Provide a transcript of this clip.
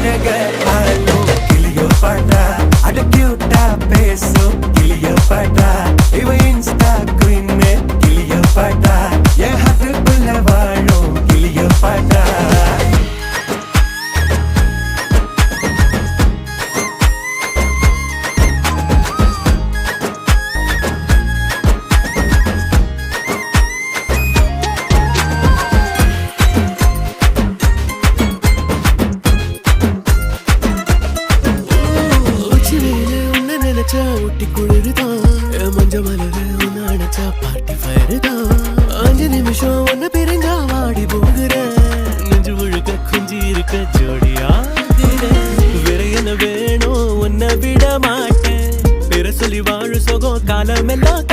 அழக ஆளும் கிளியோபாட்ரா அட கியூட்டா பேசும் கிளியோபாட்ரா இவ இன்ஸ்டா குயின் கிளியோபாட்ரா என் ஹார்ட்டுக்குள்ள வாழும் கிளியோபாட்ரா ஒட்டி குளிருதான் மஞ்ச மலரு ஒன்னு அணைச்சா பார்ட்டி ஃபயருதான் 5 நிமிஷம் ஒன்னு பிரிஞ்சா வாடி போகிறேன் நெஞ்சு முழுக்க குஞ்சி இருக்க ஜோடியா வேற என்ன வேணும் உன்னை விட மாட்டேன் வேற சொல்லி வாழு சோகம் காலம் எல்லாம்